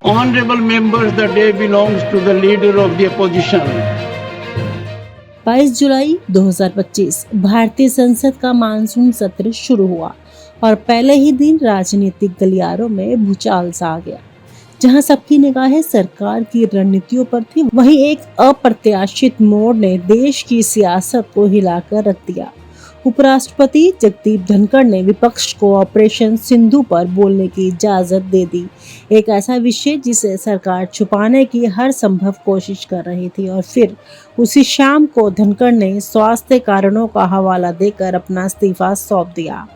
Honorable members, the day belongs to the leader of the opposition. 22 जुलाई 2025 भारतीय संसद का monsoon सत्र शुरू हुआ और पहले ही दिन राजनीतिक गलियारों में भूचाल सा आ गया। जहां सबकी निगाहें सरकार की रणनीतियों पर थी, वहीं एक अप्रत्याशित मोड़ ने देश की सियासत को हिलाकर रख दिया। उपराष्ट्रपति जगदीप धनखड़ ने विपक्ष को ऑपरेशन सिंधु पर बोलने की इजाजत दे दी। एक ऐसा विषय जिसे सरकार छुपाने की हर संभव कोशिश कर रही थी, और फिर उसी शाम को धनखड़ ने स्वास्थ्य कारणों का हवाला देकर अपना इस्तीफा सौंप दिया।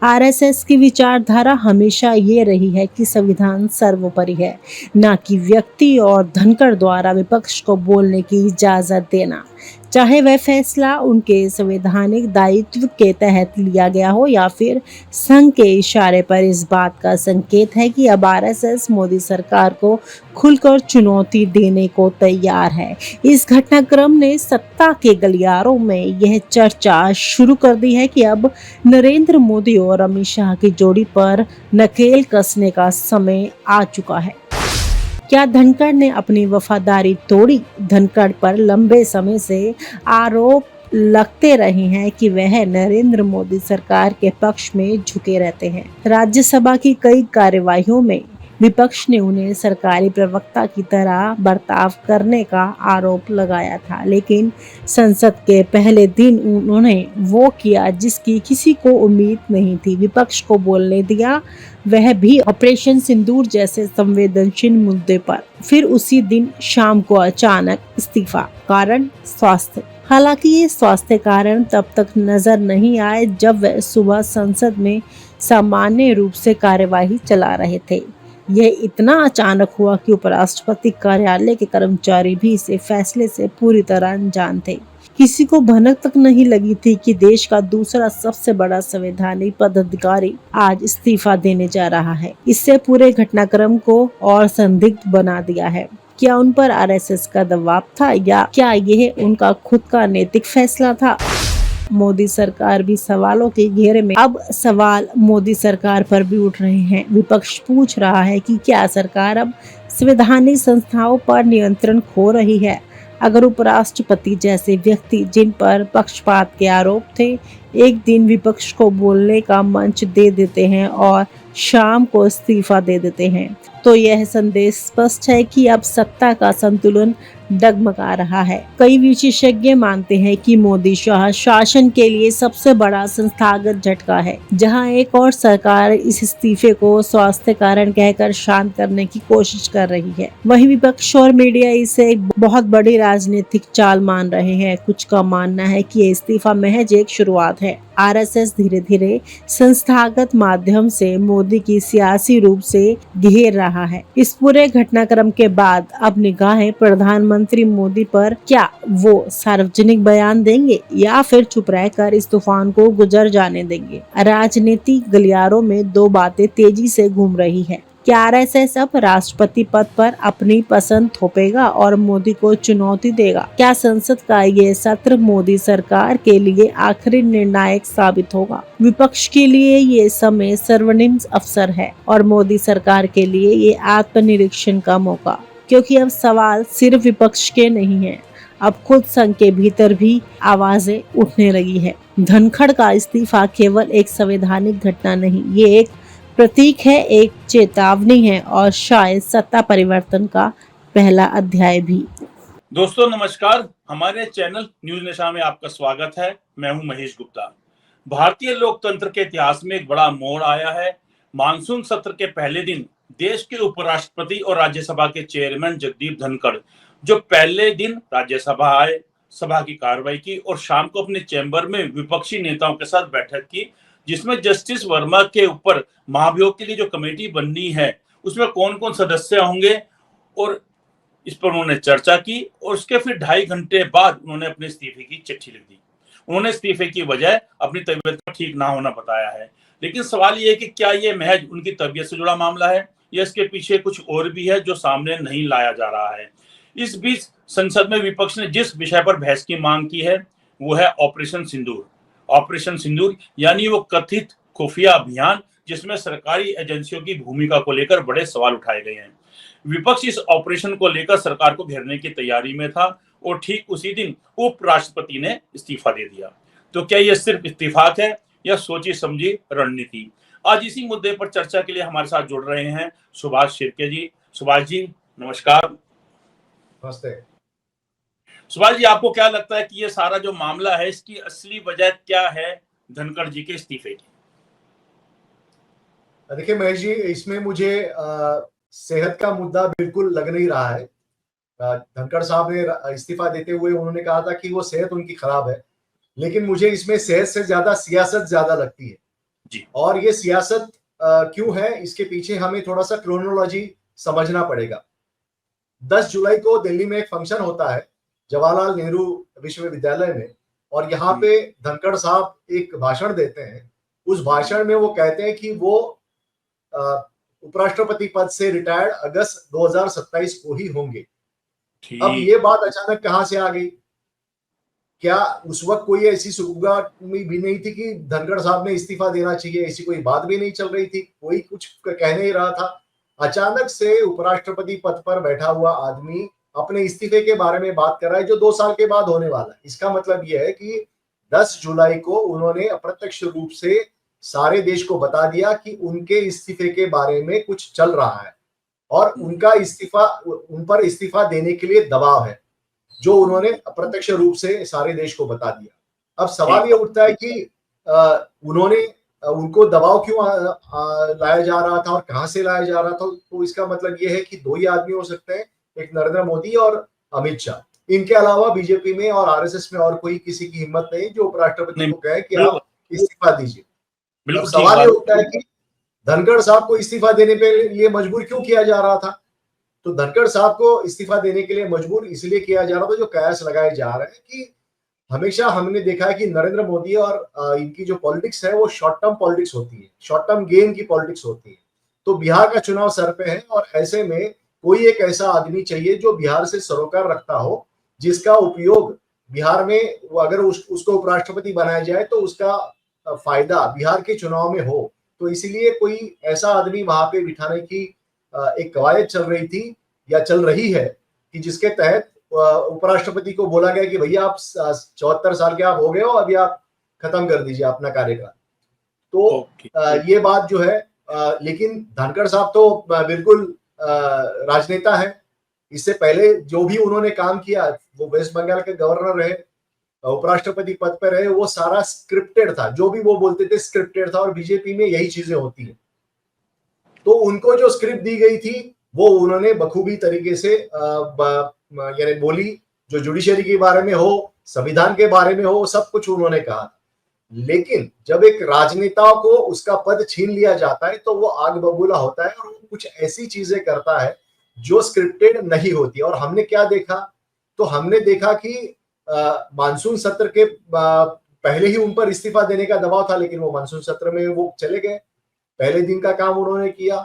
आरएसएस की विचारधारा हमेशा ये रही है कि संविधान सर्वोपरि है, न कि व्यक्ति, और धनखड़ द्वारा विपक्ष को बोलने की इजाजत देना, चाहे वह फैसला उनके संवैधानिक दायित्व के तहत लिया गया हो या फिर संघ के इशारे पर, इस बात का संकेत है कि अब आरएसएस मोदी सरकार को खुलकर चुनौती देने को तैयार है। इस घटनाक्रम ने सत्ता के गलियारों में यह चर्चा शुरू कर दी है कि अब नरेंद्र मोदी और अमित शाह की जोड़ी पर नकेल कसने का समय आ चुका है। क्या धनखड़ ने अपनी वफादारी तोड़ी? धनखड़ पर लंबे समय से आरोप लगते रहे हैं कि वह नरेंद्र मोदी सरकार के पक्ष में झुके रहते हैं। राज्यसभा की कई कार्यवाहियों में विपक्ष ने उन्हें सरकारी प्रवक्ता की तरह बर्ताव करने का आरोप लगाया था, लेकिन संसद के पहले दिन उन्होंने वो किया जिसकी किसी को उम्मीद नहीं थी। विपक्ष को बोलने दिया, वह भी ऑपरेशन सिंदूर जैसे संवेदनशील मुद्दे पर। फिर उसी दिन शाम को अचानक इस्तीफा। कारण स्वास्थ्य। हालांकि ये स्वास्थ्य कारण तब तक नजर नहीं आए जब वह सुबह संसद में सामान्य रूप से कार्यवाही चला रहे थे। यह इतना अचानक हुआ कि उपराष्ट्रपति कार्यालय के कर्मचारी भी इस फैसले से पूरी तरह अनजान थे। किसी को भनक तक नहीं लगी थी कि देश का दूसरा सबसे बड़ा संवैधानिक पदाधिकारी आज इस्तीफा देने जा रहा है। इससे पूरे घटनाक्रम को और संदिग्ध बना दिया है। क्या उन पर आरएसएस का दबाव था या क्या यह उनका खुद का नैतिक फैसला था? मोदी सरकार भी सवालों के घेरे में। अब सवाल मोदी सरकार पर भी उठ रहे हैं। विपक्ष पूछ रहा है कि क्या सरकार अब संवैधानिक संस्थाओं पर नियंत्रण खो रही है? अगर उपराष्ट्रपति जैसे व्यक्ति जिन पर पक्षपात के आरोप थे एक दिन विपक्ष को बोलने का मंच दे देते हैं और शाम को इस्तीफा दे देते हैं, तो यह संदेश स्पष्ट है कि अब सत्ता का संतुलन डगमगा रहा है। कई विशेषज्ञ मानते हैं कि मोदी शाह शासन के लिए सबसे बड़ा संस्थागत झटका है। जहां एक और सरकार इस इस्तीफे को स्वास्थ्य कारण कहकर शांत करने की कोशिश कर रही है, वहीं विपक्ष और मीडिया इसे एक बहुत बड़ी राजनीतिक चाल मान रहे हैं। कुछ का मानना है कि इस्तीफा महज एक शुरुआत है। आरएसएस धीरे धीरे संस्थागत माध्यम से मोदी की सियासी रूप से घेर रहा है। इस पूरे घटनाक्रम के बाद अब निगाहें प्रधानमंत्री मोदी पर। क्या वो सार्वजनिक बयान देंगे या फिर चुप रहकर इस तूफान को गुजर जाने देंगे? राजनीतिक गलियारों में दो बातें तेजी से घूम रही है। क्या आरएसएस अब राष्ट्रपति पद पर अपनी पसंद थोपेगा और मोदी को चुनौती देगा? क्या संसद का ये सत्र मोदी सरकार के लिए आखिरी निर्णायक साबित होगा? विपक्ष के लिए ये समय स्वर्णिम अवसर है और मोदी सरकार के लिए ये आत्मनिरीक्षण का मौका, क्योंकि अब सवाल सिर्फ विपक्ष के नहीं है। अब खुद संघ के भीतर भी आवाजें उठने लगी है। धनखड़ का इस्तीफा केवल एक संवैधानिक घटना नहीं, ये एक प्रतीक है, एक चेतावनी है और शायद सत्ता परिवर्तन का पहला अध्याय भी। दोस्तों नमस्कार, हमारे चैनल न्यूज निशा में आपका स्वागत है। मैं हूं महेश गुप्ता। भारतीय लोकतंत्र के इतिहास में एक बड़ा मोड़ आया है। मानसून सत्र के पहले दिन देश के उपराष्ट्रपति और राज्यसभा के चेयरमैन जगदीप धनखड़ जो पहले दिन राज्यसभा आए, सभा की कार्रवाई की और शाम को अपने चैम्बर में विपक्षी नेताओं के साथ बैठक की, जिसमें जस्टिस वर्मा के ऊपर महाभियोग के लिए जो कमेटी बननी है उसमें कौन कौन सदस्य होंगे और इस पर उन्होंने चर्चा की। और उसके फिर 2.5 घंटे बाद उन्होंने अपने इस्तीफे की चिट्ठी लिख दी। उन्होंने इस्तीफे की वजह अपनी तबीयत का ठीक ना होना बताया है, लेकिन सवाल ये है कि क्या ये महज उनकी तबीयत से जुड़ा मामला है या इसके पीछे कुछ और भी है जो सामने नहीं लाया जा रहा है। इस बीच संसद में विपक्ष ने जिस विषय पर बहस की मांग की है वो है ऑपरेशन सिंदूर। ऑपरेशन सिंदूर यानी वो कथित खुफिया अभियान जिसमें सरकारी एजेंसियों की भूमिका को लेकर बड़े सवाल उठाए गए हैं। विपक्ष इस ऑपरेशन को लेकर सरकार को घेरने की तैयारी में था और ठीक उसी दिन उपराष्ट्रपति ने इस्तीफा दे दिया। तो क्या यह सिर्फ इत्तेफाक है या सोची समझी रणनीति? आज इसी मुद्दे पर चर्चा के लिए हमारे साथ जुड़ रहे हैं सुभाष शिर्के जी। सुभाष जी नमस्कार। नमस्ते। सुभाष जी, आपको क्या लगता है कि ये सारा जो मामला है इसकी असली वजह क्या है धनखड़ जी के इस्तीफे की? देखिए महेश जी, इसमें मुझे सेहत का मुद्दा बिल्कुल लग नहीं रहा है। धनखड़ साहब ने इस्तीफा देते हुए उन्होंने कहा था कि वो सेहत उनकी खराब है, लेकिन मुझे इसमें सेहत से ज्यादा सियासत ज्यादा लगती है जी। और ये सियासत क्यों है, इसके पीछे हमें थोड़ा सा क्रोनोलॉजी समझना पड़ेगा। 10 जुलाई को दिल्ली में एक फंक्शन होता है जवाहरलाल नेहरू विश्वविद्यालय में, और यहाँ पे धनखड़ साहब एक भाषण देते हैं। उस भाषण में वो कहते हैं कि वो उपराष्ट्रपति पद से रिटायर्ड अगस्त 2027 को ही होंगे। अब ये बात अचानक कहां से आ गई? क्या उस वक्त कोई ऐसी सुगबुगाहट भी नहीं थी कि धनखड़ साहब ने इस्तीफा देना चाहिए? ऐसी कोई बात भी नहीं चल रही थी, कोई कुछ कह नहीं रहा था। अचानक से उपराष्ट्रपति पद पर बैठा हुआ आदमी अपने इस्तीफे के बारे में बात कर रहा है, जो 2 साल के बाद होने वाला है। इसका मतलब यह है कि 10 जुलाई को उन्होंने अप्रत्यक्ष रूप से सारे देश को बता दिया कि उनके इस्तीफे के बारे में कुछ चल रहा है और उनका इस्तीफा, उन पर इस्तीफा देने के लिए दबाव है, जो उन्होंने अप्रत्यक्ष रूप से सारे देश को बता दिया। अब सवाल ये उठता है कि उन्होंने उनको दबाव क्यों लाया जा रहा था और कहां से लाया जा रहा था? तो इसका मतलब ये है कि 2 ही आदमी हो सकते हैं, एक नरेंद्र मोदी और अमित शाह। इनके अलावा बीजेपी में और आरएसएस में और कोई किसी की हिम्मत नहीं जो उपराष्ट्रपति को कहे कि आप इस्तीफा दीजिए। अब सवाल ये उठता है कि धनखड़ साहब को इस्तीफा देने के लिए मजबूर क्यों किया जा रहा था? तो धनखड़ साहब को इस्तीफा देने के लिए मजबूर इसलिए किया जा रहा था, जो कयास लगाए जा रहे हैं कि हमेशा हमने देखा है कि नरेंद्र मोदी और इनकी जो पॉलिटिक्स है वो शॉर्ट टर्म पॉलिटिक्स होती है, शॉर्ट टर्म गेन की पॉलिटिक्स होती है। तो बिहार का चुनाव सर पे है और ऐसे में कोई एक ऐसा आदमी चाहिए जो बिहार से सरोकार रखता हो, जिसका उपयोग बिहार में अगर उसको उपराष्ट्रपति बनाया जाए तो उसका फायदा बिहार के चुनाव में हो। तो इसीलिए कोई ऐसा आदमी वहां पे बिठाने की एक कवायद चल रही थी या चल रही है कि जिसके तहत उपराष्ट्रपति को बोला गया कि भैया आप 74 साल के आप हो गए हो, अभी आप खत्म कर दीजिए अपना कार्यकाल। तो ये बात जो है, लेकिन धनखड़ साहब तो बिल्कुल राजनेता है। इससे पहले जो भी उन्होंने काम किया, वो वेस्ट बंगाल के गवर्नर रहे, उपराष्ट्रपति पद पर रहे, वो सारा स्क्रिप्टेड था। जो भी वो बोलते थे स्क्रिप्टेड था और बीजेपी में यही चीजें होती है। तो उनको जो स्क्रिप्ट दी गई थी वो उन्होंने बखूबी तरीके से यानी बोली। जो जुडिशरी के बारे में हो, संविधान के बारे में हो, सब कुछ उन्होंने कहा। लेकिन जब एक राजनेता को उसका पद छीन लिया जाता है तो वो आग बबूला होता है और वो कुछ ऐसी चीजें करता है जो स्क्रिप्टेड नहीं होती। और हमने क्या देखा? तो हमने देखा कि मानसून सत्र के पहले ही उन पर इस्तीफा देने का दबाव था, लेकिन वो मानसून सत्र में वो चले गए। पहले दिन का काम उन्होंने किया।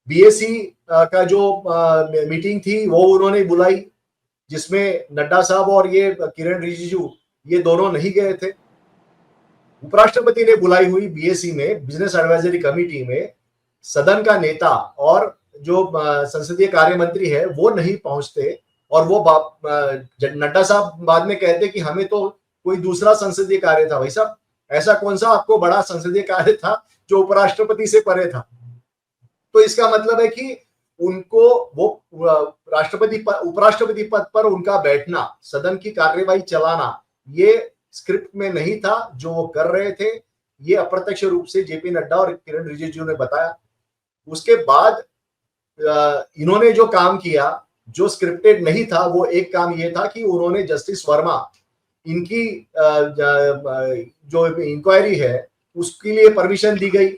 बीएससी का जो मीटिंग थी वो उन्होंने बुलाई, जिसमें नड्डा साहब और ये किरण रिजिजू ये दोनों नहीं गए थे। उपराष्ट्रपति ने बुलाई हुई बीएससी में, बिजनेस एडवाइजरी कमेटी में, सदन का नेता और जो संसदीय कार्य मंत्री है वो नहीं पहुंचते। और वो नड्डा साहब बाद में कहते कि हमें तो कोई दूसरा संसदीय कार्य था। भाई साहब, ऐसा कौन सा आपको बड़ा संसदीय कार्य था जो उपराष्ट्रपति से परे था? तो इसका मतलब है कि उनको वो उपराष्ट्रपति पद पर उनका बैठना, सदन की कार्यवाही चलाना, ये स्क्रिप्ट में नहीं था जो वो कर रहे थे। ये अप्रत्यक्ष रूप से जेपी नड्डा और किरण रिजिजू ने बताया। उसके बाद इन्होंने जो काम किया जो स्क्रिप्टेड नहीं था, वो एक काम ये था कि उन्होंने जस्टिस वर्मा, इनकी जो इंक्वायरी है उसके लिए परमिशन दी गई,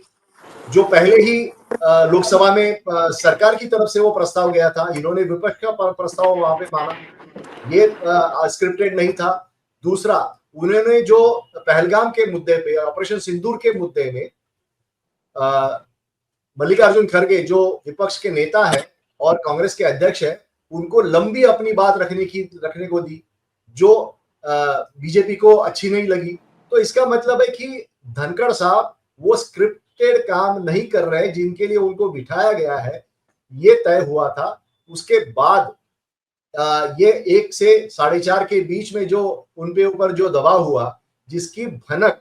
जो पहले ही लोकसभा में सरकार की तरफ से वो प्रस्ताव गया था। इन्होंने विपक्ष का प्रस्ताव वहां पे माना, ये स्क्रिप्टेड नहीं था। दूसरा, उन्होंने जो पहलगाम के मुद्दे पे, ऑपरेशन सिंदूर के मुद्दे में मल्लिकार्जुन खड़गे जो विपक्ष के नेता है और कांग्रेस के अध्यक्ष है, उनको लंबी अपनी बात रखने को दी, जो बीजेपी को अच्छी नहीं लगी। तो इसका मतलब है कि धनखड़ साहब वो स्क्रिप्ट कनेक्टेड काम नहीं कर रहे जिनके लिए उनको बिठाया गया है, ये तय हुआ था। उसके बाद ये 1 से 4:30 के बीच में जो उनके ऊपर जो दबाव हुआ, जिसकी भनक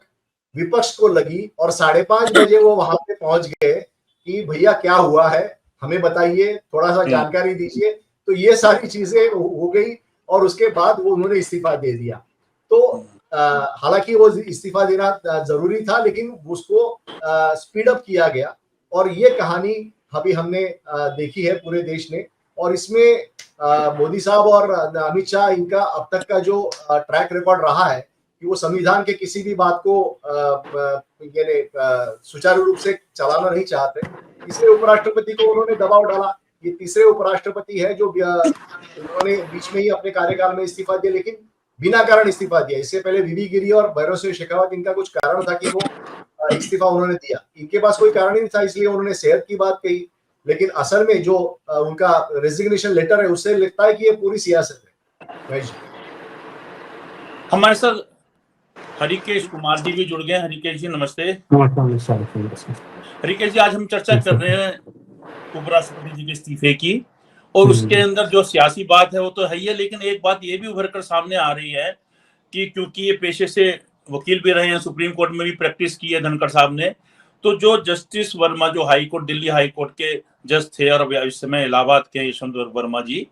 विपक्ष को लगी और 5:30 बजे वो वहां पे पहुंच गए कि भैया क्या हुआ है, हमें बताइए, थोड़ा सा जानकारी दीजिए। तो ये सारी चीजें हो गई और उसके बाद वो उन्होंने इस्तीफा दे दिया। तो हालांकि वो इस्तीफा देना जरूरी था, लेकिन उसको स्पीड अप किया गया और ये कहानी अभी हमने देखी है पूरे देश ने। और इसमें मोदी साहब और अमित शाह, इनका अब तक का जो ट्रैक रिकॉर्ड रहा है कि वो संविधान के किसी भी बात को सुचारू रूप से चलाना नहीं चाहते, इसलिए उपराष्ट्रपति को उन्होंने दबाव डाला। ये तीसरे उपराष्ट्रपति है जो उन्होंने बीच में ही अपने कार्यकाल में इस्तीफा दिया, लेकिन बिना कारण इस्तीफा दिया। इससे पहले वीवी गिरी और भैरव सिंह शेखावत, इनका कुछ कारण था कि वो इस्तीफा उन्होंने दिया, इनके पास कोई कारण ही नहीं था, इसलिए उन्होंने सेहत की बात कही। लेकिन असल में जो उनका रेजिग्नेशन लेटर है, उससे लगता है कि ये पूरी सियासत है। हमारे साथ हरिकेश कुमार जी भी जुड़ गए। हरिकेश जी नमस्ते। हरिकेश जी, आज हम चर्चा कर रहे हैं उपराष्ट्रपति जी के इस्तीफे की, और उसके अंदर जो सियासी बात है वो तो है ही है, लेकिन एक बात ये भी उभर कर सामने आ रही है कि क्योंकि ये पेशे से वकील भी रहे हैं, सुप्रीम कोर्ट में भी प्रैक्टिस की है धनखड़ साहब ने, तो जो जस्टिस वर्मा, जो high court, Delhi high court के जज थे और इस समय इलाहाबाद के यशवंत वर्मा जी,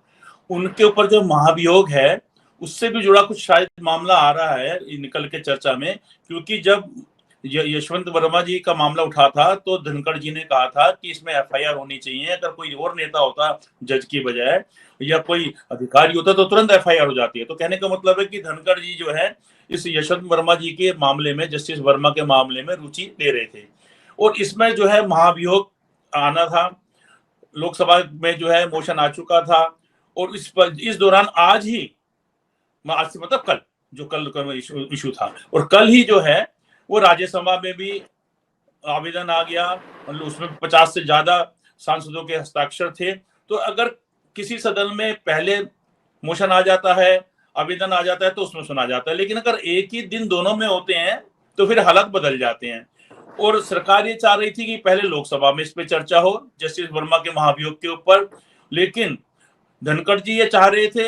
उनके ऊपर जो महाभियोग है उससे भी जुड़ा कुछ शायद मामला आ रहा है निकल के चर्चा में। क्योंकि जब यशवंत वर्मा जी का मामला उठा था तो धनखड़ जी ने कहा था कि इसमें एफआईआर होनी चाहिए। अगर कोई और नेता होता जज की बजाय या कोई अधिकारी होता तो तुरंत एफआईआर हो जाती है। तो कहने का मतलब है कि धनखड़ जी जो है इस यशवंत वर्मा जी के मामले में, जस्टिस वर्मा के मामले में रुचि ले रहे थे, और इसमें जो है महाभियोग आना था। लोकसभा में जो है मोशन आ चुका था, और इस दौरान आज से मतलब कल, जो कल इशू था, और कल ही जो है वो राज्यसभा में भी आवेदन आ गया, मतलब उसमें 50 से ज्यादा सांसदों के हस्ताक्षर थे। तो अगर किसी सदन में पहले मोशन आ जाता है, आवेदन आ जाता है, तो उसमें सुना जाता है, लेकिन अगर एक ही दिन दोनों में होते हैं तो फिर हालात बदल जाते हैं। और सरकार ये चाह रही थी कि पहले लोकसभा में इस पे चर्चा हो जस्टिस वर्मा के महाभियोग के ऊपर, लेकिन धनखड़ जी ये चाह रहे थे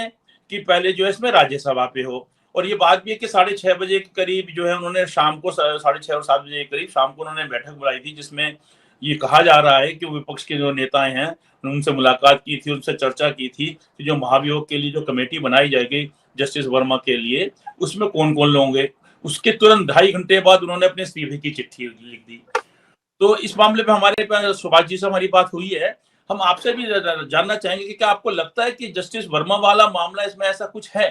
कि पहले जो है इसमें राज्यसभा पे हो। और ये बात भी है कि 6:30 बजे के करीब जो है उन्होंने शाम को 6:30 और 7 बजे के करीब शाम को उन्होंने बैठक बुलाई थी, जिसमें ये कहा जा रहा है कि विपक्ष के जो नेताएं हैं उनसे मुलाकात की थी, उनसे चर्चा की थी कि जो महाभियोग के लिए जो कमेटी बनाई जाएगी जस्टिस वर्मा के लिए, उसमें कौन कौन लोग होंगे। उसके तुरंत 2.5 घंटे बाद उन्होंने अपने इस्तीफे की चिट्ठी लिख दी। तो इस मामले में हमारे पास सुभाष जी से हमारी बात हुई है। हम आपसे भी जानना चाहेंगे कि क्या आपको लगता है कि जस्टिस वर्मा वाला मामला इसमें ऐसा कुछ है?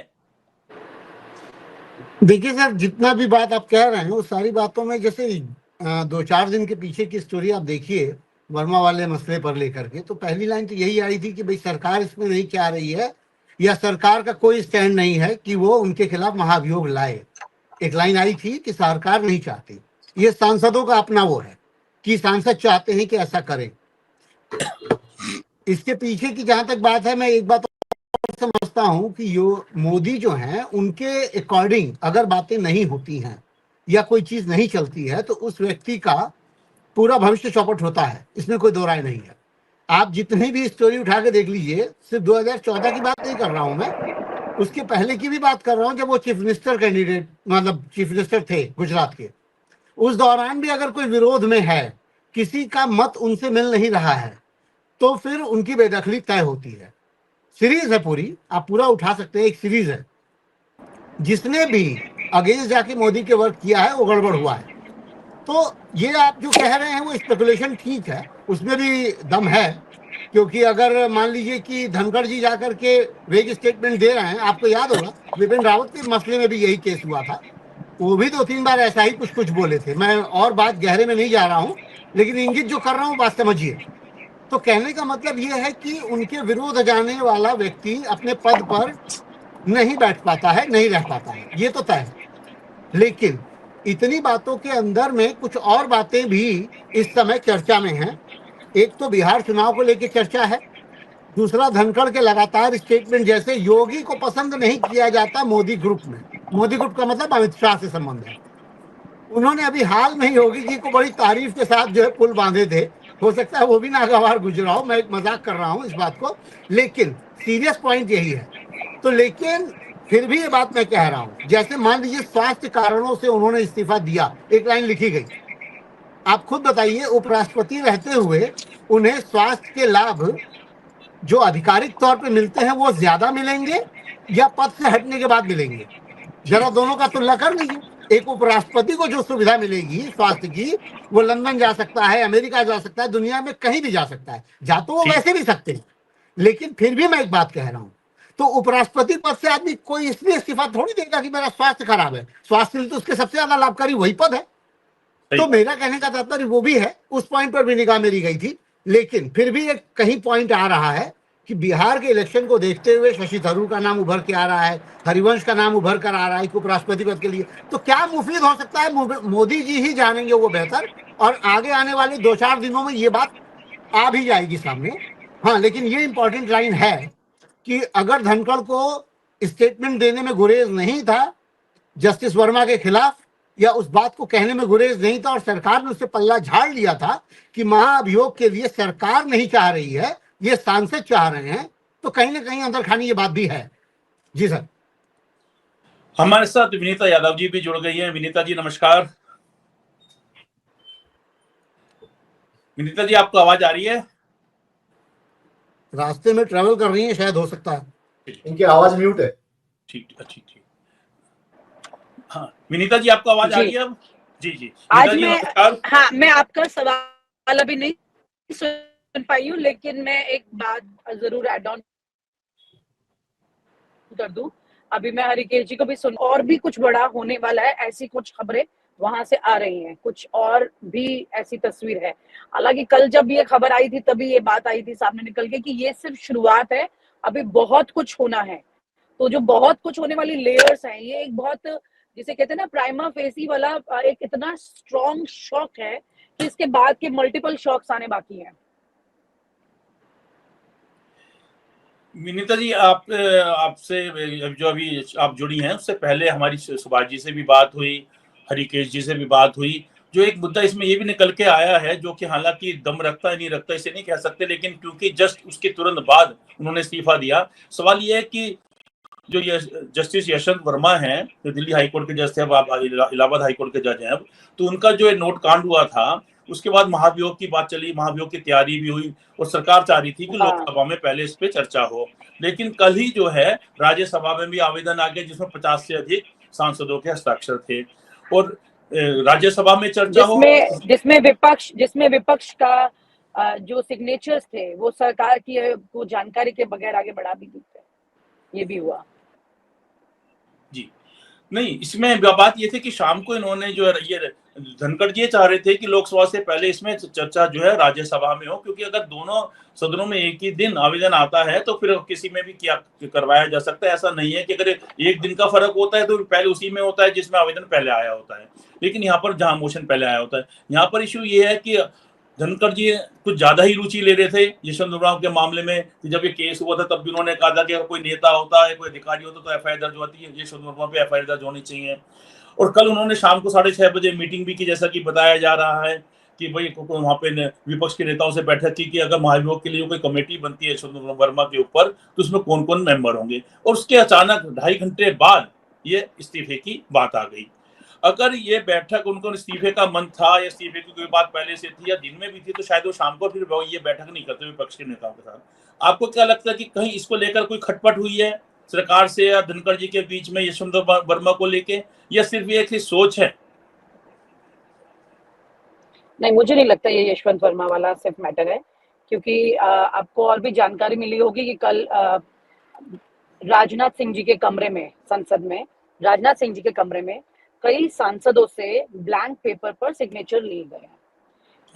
देखिए सर, जितना भी बात आप कह रहे हैं उस सारी बातों में, जैसे 2-4 दिन के पीछे की स्टोरी आप देखिए वर्मा वाले मसले पर लेकर के, तो पहली लाइन तो यही आई थी कि भाई सरकार इसमें नहीं चाह रही है, या सरकार का कोई स्टैंड नहीं है कि वो उनके खिलाफ महाभियोग लाए। एक लाइन आई थी कि सरकार नहीं चाहती। ये सांसदों का अपना वो है कि सांसद चाहते हैं कि ऐसा करें। इसके पीछे की जहां तक बात है, मैं एक बात समझता हूं कि मोदी जो हैं उनके अकॉर्डिंग अगर बातें नहीं होती हैं या कोई चीज नहीं चलती है तो उस व्यक्ति का पूरा भविष्य चौपट होता है, इसमें कोई दो राय नहीं है। आप जितनी भी स्टोरी उठा के देख लीजिए, सिर्फ 2014 की बात नहीं कर रहा हूं मैं, उसके पहले की भी बात कर रहा हूं, जब वो चीफ मिनिस्टर कैंडिडेट, मतलब चीफ मिनिस्टर थे गुजरात के, उस दौरान भी अगर कोई विरोध में है, किसी का मत उनसे मिल नहीं रहा है, तो फिर उनकी बेदखली तय होती है। सीरीज है पूरी, आप पूरा उठा सकते हैं, एक सीरीज है। जिसने भी अगेंस्ट जाके मोदी के वर्क किया है वो गड़बड़ हुआ है। तो ये आप जो कह रहे हैं वो स्पेकुलेशन ठीक है, उसमें भी दम है, क्योंकि अगर मान लीजिए कि धनखड़ जी जाकर के वेग स्टेटमेंट दे रहे हैं, आपको याद होगा विपिन रावत के मसले में भी यही केस हुआ था, वो भी 2-3 बार ऐसा ही कुछ बोले थे। मैं और बात गहरे में नहीं जा रहा हूँ, लेकिन इंगित जो कर रहा हूँ बात समझिए। तो कहने का मतलब यह है कि उनके विरोध जाने वाला व्यक्ति अपने पद पर नहीं बैठ पाता है, नहीं रह पाता है, ये तो तय है। लेकिन इतनी बातों के अंदर में कुछ और बातें भी इस समय चर्चा में हैं। एक तो बिहार चुनाव को लेकर चर्चा है, दूसरा धनखड़ के लगातार स्टेटमेंट, जैसे योगी को पसंद नहीं किया जाता मोदी ग्रुप में। मोदी ग्रुप का मतलब अमित शाह से संबंध है। उन्होंने अभी हाल में ही योगी जी को बड़ी तारीफ के साथ जो है पुल बांधे थे, हो सकता है वो भी नागवार गुजरा हो, मैं मजाक कर रहा हूँ इस बात को, लेकिन सीरियस पॉइंट यही है। तो लेकिन फिर भी ये बात मैं कह रहा हूँ, जैसे मान लीजिए स्वास्थ्य कारणों से उन्होंने इस्तीफा दिया, एक लाइन लिखी गई, आप खुद बताइए उपराष्ट्रपति रहते हुए उन्हें स्वास्थ्य के लाभ जो आधिकारिक तौर पे मिलते हैं वो ज्यादा मिलेंगे या पद से हटने के बाद मिलेंगे? जरा दोनों का तुलना कर लीजिए। एक उपराष्ट्रपति को जो सुविधा मिलेगी स्वास्थ्य की, वो लंदन जा सकता है, अमेरिका जा सकता है, दुनिया में कहीं भी जा सकता है, जा तो वो वैसे भी सकते हैं, लेकिन फिर भी मैं एक बात कह रहा हूं, तो उपराष्ट्रपति पद से आदमी कोई इसलिए इस्तीफा थोड़ी देगा कि मेरा स्वास्थ्य खराब है, स्वास्थ्य के लिए तो उसके सबसे ज्यादा लाभकारी वही पद है। तो मेरा कहने का तात्पर्य वो भी है, उस पॉइंट पर भी निगाह मेरी गई थी, लेकिन फिर भी एक कहीं पॉइंट आ रहा है कि बिहार के इलेक्शन को देखते हुए शशि थरूर का नाम उभर के आ रहा है, हरिवंश का नाम उभर कर आ रहा है उपराष्ट्रपति पद के लिए, तो क्या मुफीद हो सकता है मोदी जी ही जानेंगे वो बेहतर, और आगे आने वाले 2-4 दिनों में ये बात आ भी जाएगी सामने। हाँ, लेकिन ये इंपॉर्टेंट लाइन है कि अगर धनखड़ को स्टेटमेंट देने में गुरेज नहीं था जस्टिस वर्मा के खिलाफ, या उस बात को कहने में गुरेज नहीं था और सरकार ने उससे पल्ला झाड़ लिया था कि महाअभियोग के लिए सरकार नहीं चाह रही है, ये सांसद चाह रहे हैं, तो कहीं ना कहीं अंदर खानी ये बात भी है। जी सर। हमारे साथ विनीता यादव जी भी जुड़ गई हैं। विनीता जी नमस्कार। विनीता जी आपको आवाज आ रही है? रास्ते में ट्रेवल कर रही है शायद, हो सकता है इनकी आवाज म्यूट है। ठीक ठीक ठीक। हाँ विनीता जी आपको आवाज आ रही है अब? जी जी आज मैं आपका सवाल अभी नहीं सुन पाई हूँ, लेकिन मैं एक बात जरूर ऐड ऑन कर दूं। अभी मैं हरिकेश जी को भी सुन, और भी कुछ बड़ा होने वाला है, ऐसी कुछ खबरें वहां से आ रही हैं, कुछ और भी ऐसी तस्वीर है। हालांकि कल जब ये खबर आई थी तभी ये बात आई थी सामने निकल के कि ये सिर्फ शुरुआत है, अभी बहुत कुछ होना है। तो जो बहुत कुछ होने वाली लेयर्स हैं, ये एक बहुत, जिसे कहते हैं ना, प्राइमा फेसी वाला एक इतना स्ट्रॉन्ग शॉक है कि इसके बाद के मल्टीपल शॉक्स आने बाकी हैं। विनीता जी आपसे जो अभी आप जुड़ी हैं, उससे पहले हमारी सुभाष जी से भी बात हुई, हरिकेश जी से भी बात हुई। जो एक मुद्दा इसमें ये भी निकल के आया है, जो कि हालांकि दम रखता है नहीं रखता इसे नहीं कह सकते, लेकिन क्योंकि जस्ट उसके तुरंत बाद उन्होंने इस्तीफा दिया, सवाल ये है कि जो ये जस्टिस यशवंत वर्मा हैं, जो दिल्ली हाईकोर्ट के जज थे, अब इलाहाबाद हाईकोर्ट के जज हैं अब, तो उनका जो नोट कांड हुआ था, उसके बाद महाभियोग की बात चली, महाभियोग की तैयारी भी हुई और सरकार चाह रही थी कि लोकसभा में पहले इस पे चर्चा हो। लेकिन कल ही जो है राज्यसभा में भी आवेदन आ गया जिसमें 50 से अधिक सांसदों के हस्ताक्षर थे, और राज्यसभा में चर्चा जिसमें विपक्ष का जो सिग्नेचर्स थे वो सरकार की को जानकारी के बगैर आगे बढ़ा भी दी, ये भी हुआ। जी नहीं, इसमें बात ये थी कि शाम को इन्होंने जो ये धनखड़ जी चाह रहे थे कि लोकसभा से पहले इसमें चर्चा जो है राज्यसभा में हो, क्योंकि अगर दोनों सदनों में एक ही दिन आवेदन आता है तो फिर किसी में भी क्या करवाया जा सकता है। ऐसा नहीं है कि अगर एक दिन का फर्क होता है तो पहले उसी में होता है जिसमें आवेदन पहले आया होता है, लेकिन यहाँ पर जहाँ मोशन पहले आया होता है। यहाँ पर इश्यू ये है कि धनखड़ जी कुछ ज्यादा ही रुचि ले रहे थे यशवंत वर्मा के मामले में। जब ये केस हुआ था तब भी उन्होंने कहा था कि अगर कोई नेता होता है, कोई अधिकारी होता तो एफआईआर दर्ज होती है, यशवंत वर्मा पे एफआईआर दर्ज होनी चाहिए। और कल उन्होंने शाम को 6:30 बजे मीटिंग भी की, जैसा कि बताया जा रहा है कि भाई वहाँ पे विपक्ष के नेताओं से बैठक की कि अगर महाभियोग के लिए कोई कमेटी बनती है यशवंत वर्मा के ऊपर तो उसमें कौन कौन मेंबर होंगे। और उसके अचानक 2.5 घंटे बाद ये इस्तीफे की बात आ गई। अगर ये बैठक उनको इस्तीफे का मन था या इस्तीफे की कोई बात पहले से थी या दिन में भी थी, तो शायद वो शाम को फिर ये बैठक नहीं करते विपक्ष के नेताओं के साथ। आपको क्या लगता है कि कहीं इसको लेकर कोई खटपट हुई है सरकार से या धनखड़ जी के बीच में यशवंत वर्मा को लेके, या सिर्फ ये एक सोच है? नहीं, मुझे नहीं लगता ये यशवंत वर्मा वाला सिर्फ मैटर है, क्योंकि आपको और भी जानकारी मिली होगी कि कल राजनाथ सिंह जी के कमरे में, संसद में राजनाथ सिंह जी के कमरे में कई सांसदों से ब्लैंक पेपर पर सिग्नेचर लिए गए हैं।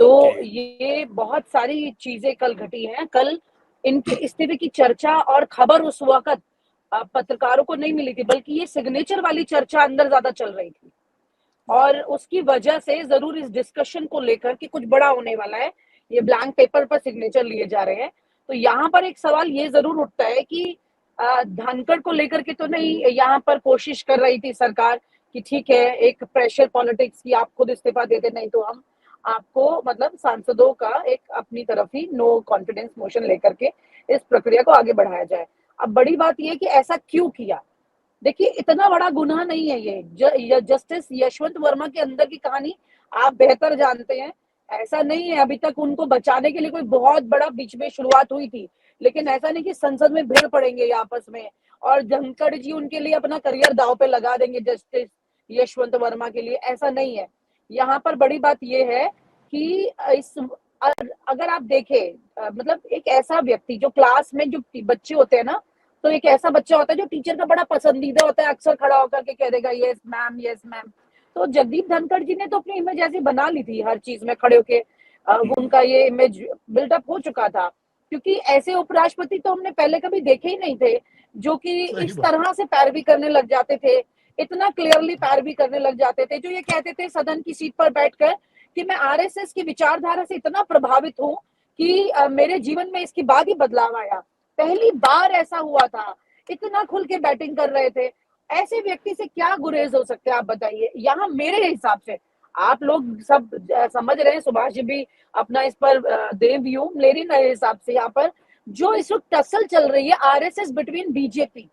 तो ये बहुत सारी चीजें कल घटी हैं। कल इनके इस्तीफे की चर्चा और खबर उस वक्त पत्रकारों को नहीं मिली थी, बल्कि ये सिग्नेचर वाली चर्चा अंदर ज्यादा चल रही थी, और उसकी वजह से जरूर इस डिस्कशन को लेकर कि कुछ बड़ा होने वाला है, ये ब्लैंक पेपर पर सिग्नेचर लिए जा रहे हैं। तो यहाँ पर एक सवाल ये जरूर उठता है कि धनखड़ को लेकर के तो नहीं यहाँ पर कोशिश कर रही थी सरकार कि ठीक है एक प्रेशर पॉलिटिक्स की आप खुद इस्तीफा देते, नहीं तो हम आपको मतलब सांसदों का एक अपनी तरफ ही नो कॉन्फिडेंस मोशन लेकर के इस प्रक्रिया को आगे बढ़ाया जाए। अब बड़ी बात यह कि ऐसा क्यों किया, देखिए इतना बड़ा गुनाह नहीं है ये जस्टिस यशवंत वर्मा के अंदर की कहानी आप बेहतर जानते हैं। ऐसा नहीं है अभी तक उनको बचाने के लिए कोई बहुत बड़ा बीच में शुरुआत हुई थी, लेकिन ऐसा नहीं कि संसद में भिड़ पड़ेंगे आपस में और धनखड़ जी उनके लिए अपना करियर दांव पे लगा देंगे जस्टिस यशवंत वर्मा के लिए, ऐसा नहीं है। यहाँ पर बड़ी बात यह है कि अगर आप देखें मतलब एक ऐसा व्यक्ति जो क्लास में जो बच्चे होते हैं ना, तो एक ऐसा बच्चा होता है जो टीचर का बड़ा पसंदीदा होता है, अक्सर खड़ा होकर के कह देगा यस मैम यस मैम। तो जगदीप धनखड़ जी ने तो अपनी इमेज ऐसी बना ली थी, हर चीज में खड़े होके उनका ये इमेज बिल्डअप हो चुका था, क्योंकि ऐसे उपराष्ट्रपति तो हमने पहले कभी देखे ही नहीं थे जो कि इस तरह से पैरवी करने लग जाते थे, इतना क्लियरली पैरवी करने लग जाते थे, जो ये कहते थे सदन की सीट पर बैठकर कि मैं आरएसएस की विचारधारा से इतना प्रभावित हूँ कि मेरे जीवन में इसके बाद ही बदलाव आया। पहली बार ऐसा हुआ था, इतना खुल के बैटिंग कर रहे थे। ऐसे व्यक्ति से क्या गुरेज हो सकते हैं आप बताइए। यहाँ मेरे हिसाब से आप लोग सब समझ रहे हैं, सुभाष जी भी अपना इस पर दे व्यू, लेकिन मेरे हिसाब से यहाँ पर जो इस वक्त टसल चल रही है आरएसएस बिटवीन बीजेपी,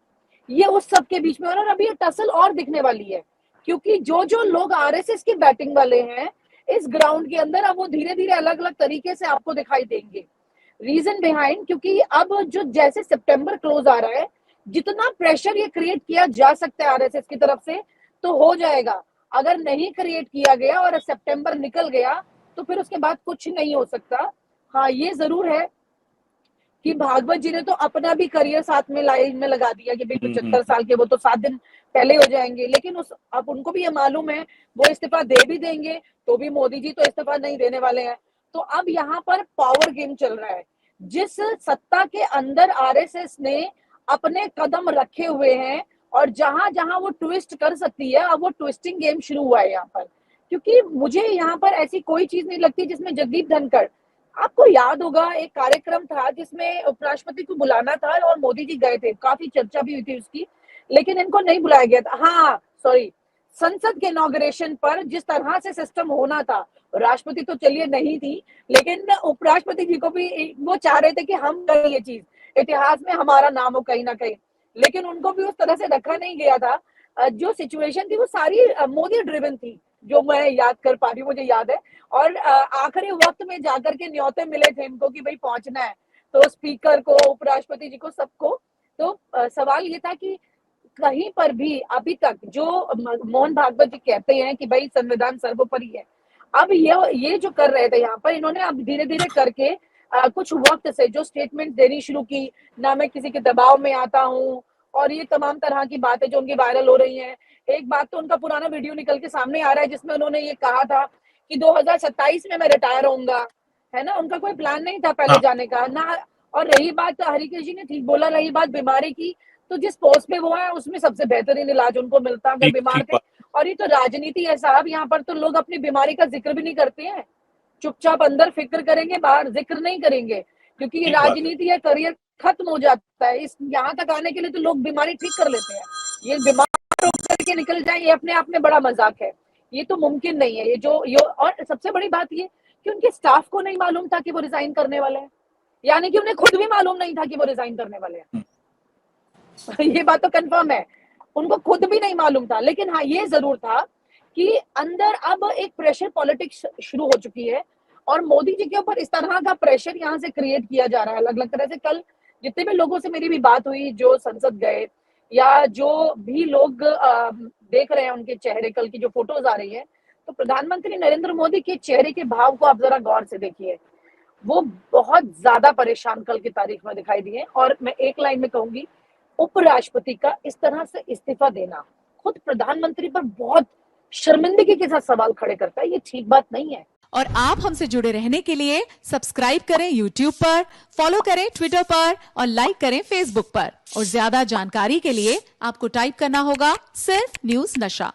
ये उस सब के बीच में, और अभी ये टसल और दिखने वाली है, क्योंकि जो जो लोग आरएसएस की बैटिंग वाले हैं इस ग्राउंड के अंदर अब वो धीरे धीरे अलग अलग तरीके से आपको दिखाई देंगे। रीजन बिहाइंड, क्योंकि अब जो जैसे सितंबर क्लोज आ रहा है, जितना प्रेशर ये क्रिएट किया जा सकता है आरएसएस की तरफ से तो हो जाएगा। अगर नहीं क्रिएट किया गया और सितंबर निकल गया तो फिर उसके बाद कुछ नहीं हो सकता। हाँ ये जरूर है कि भागवत जी ने तो अपना भी करियर साथ में लाइन में लगा दिया कि भाई 75 साल के वो तो 7 दिन पहले हो जाएंगे, लेकिन अब उनको भी ये मालूम है वो इस्तीफा दे भी देंगे तो भी मोदी जी तो इस्तीफा नहीं देने वाले हैं। तो अब यहाँ पर पावर गेम चल रहा है, जिस सत्ता के अंदर आरएसएस ने अपने कदम रखे हुए हैं और जहां जहां वो ट्विस्ट कर सकती है, अब वो ट्विस्टिंग गेम शुरू हुआ है यहाँ पर। क्योंकि मुझे यहाँ पर ऐसी कोई चीज नहीं लगती जिसमें जगदीप धनखड़, आपको याद होगा एक कार्यक्रम था जिसमें उपराष्ट्रपति को बुलाना था और मोदी जी गए थे, काफी चर्चा भी हुई थी उसकी, लेकिन इनको नहीं बुलाया गया था। हाँ सॉरी, संसद के इनॉग्रेशन पर जिस तरह से सिस्टम होना था, राष्ट्रपति तो चलिए नहीं थी, लेकिन उपराष्ट्रपति जी को भी वो चाह रहे थे कि हम करें ये चीज, इतिहास में हमारा नाम हो कहीं ना कहीं, लेकिन उनको भी उस तरह से रखा नहीं गया था। जो सिचुएशन थी वो सारी मोदी ड्रिवन थी, जो मैं याद कर पा रही हूँ, मुझे याद है। और आखिरी वक्त में जाकर के न्योते मिले थे इनको कि भाई पहुंचना है, तो स्पीकर को, उपराष्ट्रपति जी को, सबको। तो सवाल ये था कि कहीं पर भी अभी तक जो मोहन भागवत जी कहते हैं कि भाई संविधान सर्वोपरि है, अब ये जो कर रहे थे यहाँ पर, इन्होंने अब धीरे धीरे करके कुछ वक्त से जो स्टेटमेंट देनी शुरू की, ना मैं किसी के दबाव में आता हूँ, और ये तमाम तरह की बातें जो उनकी वायरल हो रही हैं। एक बात तो उनका पुराना वीडियो निकल के सामने आ रहा है जिसमें उन्होंने ये कहा था कि 2027 में मैं रिटायर होऊंगा, है ना। उनका कोई प्लान नहीं था पहले जाने का ना। और रही बात, हरिकेश जी ने ठीक बोला, रही बात बीमारी की, तो जिस पोस्ट पे वो है उसमें सबसे बेहतरीन इलाज उनको मिलता अगर बीमार थे। और ये तो राजनीति है साहब, यहाँ पर तो लोग अपनी बीमारी का जिक्र भी नहीं करते हैं, चुपचाप अंदर फिक्र करेंगे, बाहर जिक्र नहीं करेंगे, क्योंकि ये राजनीति है, करियर खत्म हो जाता है। इस यहाँ तक आने के लिए तो लोग बीमारी ठीक कर लेते हैं, ये बीमार होकर के निकल जाए ये अपने आप में बड़ा मजाक है, ये तो मुमकिन नहीं है। और सबसे बड़ी बात ये कि उनके स्टाफ को नहीं मालूम था कि वो रिजाइन करने वाले हैं, यानी कि उन्हें खुद भी मालूम नहीं था कि वो रिजाइन करने वाले हैं। ये बात तो कंफर्म है, उनको खुद भी नहीं मालूम था। लेकिन हाँ ये जरूर था कि अंदर अब एक प्रेशर पॉलिटिक्स शुरू हो चुकी है और मोदी जी के ऊपर इस तरह का प्रेशर यहाँ से क्रिएट किया जा रहा है अलग अलग तरह से। कल जितने भी लोगों से मेरी भी बात हुई जो संसद गए, या जो भी लोग देख रहे हैं उनके चेहरे, कल की जो फोटोज आ रही है, तो प्रधानमंत्री नरेंद्र मोदी के चेहरे के भाव को आप जरा गौर से देखिए, वो बहुत ज्यादा परेशान कल की तारीख में दिखाई दिए। और मैं एक लाइन में कहूंगी, उपराष्ट्रपति का इस तरह से इस्तीफा देना खुद प्रधानमंत्री पर बहुत शर्मिंदगी के साथ सवाल खड़े करता है, ये ठीक बात नहीं है। और आप हमसे जुड़े रहने के लिए सब्सक्राइब करें YouTube पर, फॉलो करें Twitter पर और लाइक करें Facebook पर। और ज्यादा जानकारी के लिए आपको टाइप करना होगा सिर्फ न्यूज़ नशा।